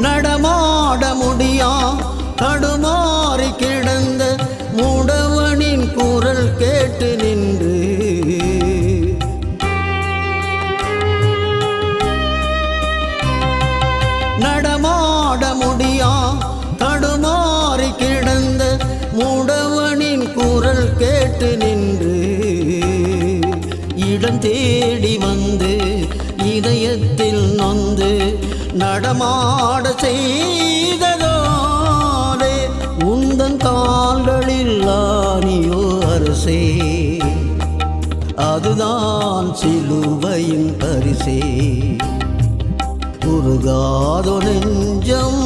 நடமாட முடியா தடுமாறி கிடந்த மூடவனின் குரல் கேட்டு நின்று நடமாட முடியா தடுமாறி கிடந்த மூடவனின் குரல் கேட்டு நின்று இடம் தேடி வந்து இதயத்தில் நொந்து நடமாட செய்ததோடே உந்தன் கால்களில் ஆணியோ அரசே அதுதான் சிலுவையின் பரிசே உருகாதோ நெஞ்சம்